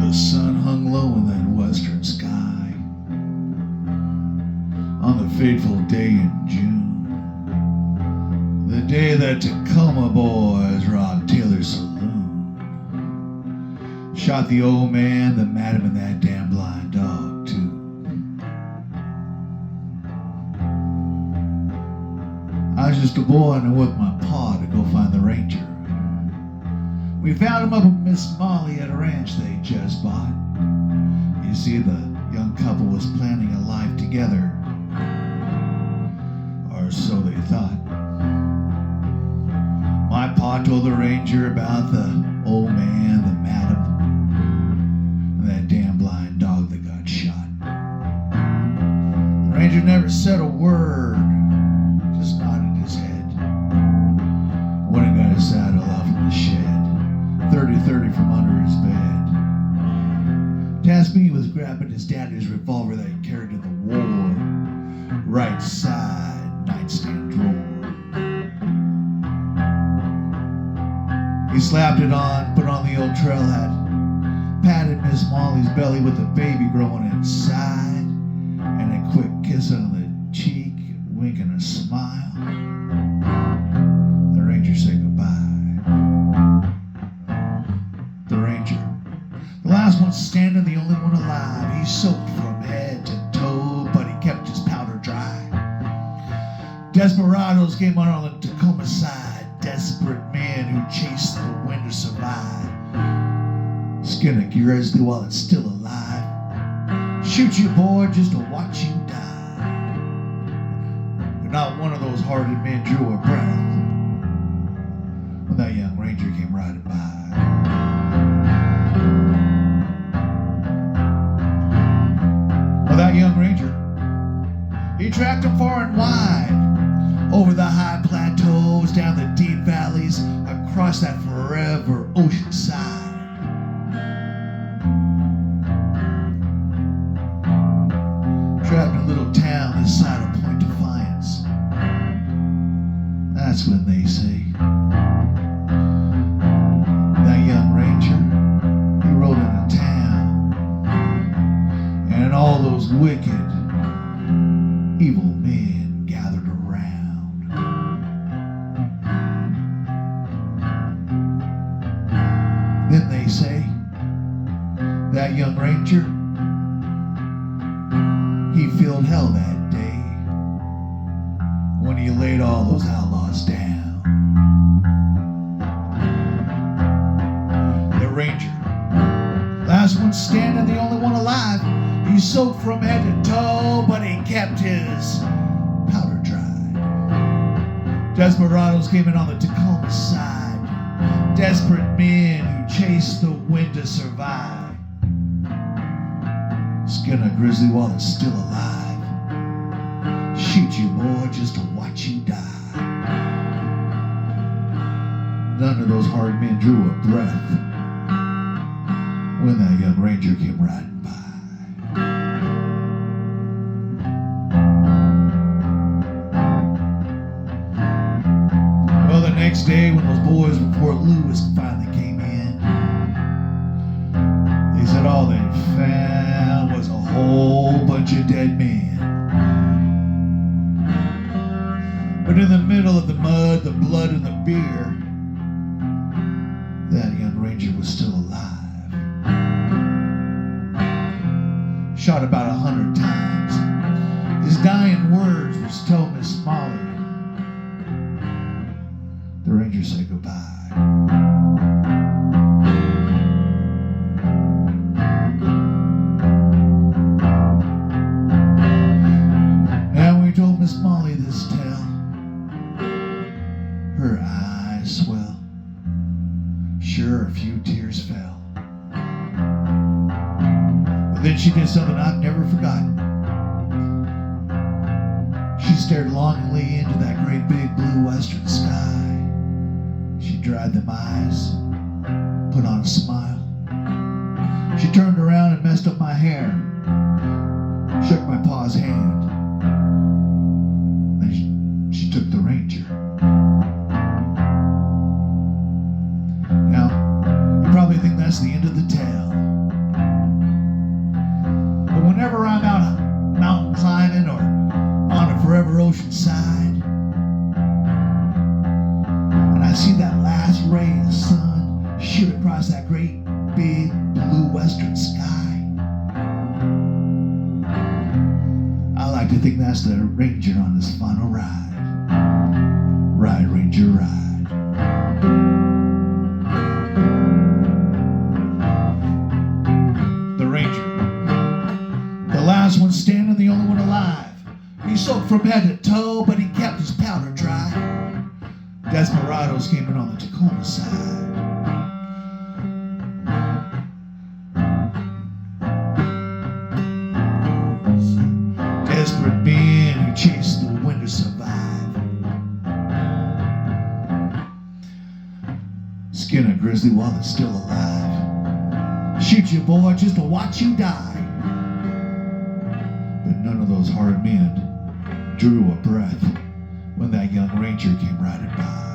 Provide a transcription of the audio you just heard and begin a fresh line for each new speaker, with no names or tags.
the sun hung low in that western sky on the fateful day in June, the day that Tacoma boys robbed Taylor's saloon, shot the old man, the madam, and that damn blind dog too. I was just a boy and I went with my pa to go find the ranger. We found him up with Miss Molly at a ranch they just bought. You see, the young couple was planning a life together, or so they thought. My pa told the ranger about the old man, the madam, and that damn blind dog that got shot. The ranger never said a word, just nodded his head. Went and got his saddle out from the shed, 30-30 from under his bed. Tasked me with grabbing his daddy's revolver that he carried in the war, right side nightstand drawer. He slapped it on, put on the old trail hat, patted Miss Molly's belly with the baby growing inside, and a quick kiss on the cheek, wink and a smile. The ranger said goodbye. The ranger, the last one standing, the only one alive. He soaked from head to toe, but he kept his powder dry. Desperados came on the Tacoma side, desperate men who chased the wind to survive. Skin a grizzly while it's still alive. Shoot you, boy, just to watch you die. But not one of those hardened men drew a breath when that young ranger came riding by. Well, that young ranger, he tracked him far and wide, over the high plateaus, down the deep valleys, across that forever ocean side. Trapped in a little town this side of Point Defiance. That's when they say that young ranger, he rode into town, and all those wicked, evil men gathered around. Then they say that young ranger, he filled hell that day when he laid all those outlaws down. The ranger, last one standing, the only one alive. He soaked from head to toe, but he kept his powder dry. Desperados came in on the Tacoma side, desperate men who chased the wind to survive. Skin a grizzly while it's still alive. Shoot you, boy, just to watch you die. None of those hard men drew a breath when that young ranger came riding by. Well, the next day when those boys from Fort Lewis finally came in, they said all they found was a whole bunch of dead men. But in the middle of the mud, the blood, and the beer, that young ranger was still alive. Shot about 100 times. His dying words was tell Miss Molly. The ranger said goodbye. Miss Molly this tale, her eyes swell, sure a few tears fell. But then she did something I've never forgotten. She stared longingly into that great big blue western sky. She dried them eyes, put on a smile. She turned around and messed up my hair, shook my pa's hand. She took the ranger. Now, you probably think that's the end of the tale. ocean side, and I see that last ray of the sun shoot across that great big blue western sky. I like to think that's the ranger on his final ride. Ride, Ranger, ride. The ranger, the last one standing, the only one alive. He soaked from head to toe, but he kept his powder dry. Desperados came in on the Tacoma side. Desperate men who chase the wind to survive. Skin a grizzly while it's still alive. Shoot you, boy, just to watch you die. But none of those hard men drew a breath when that young ranger came riding by.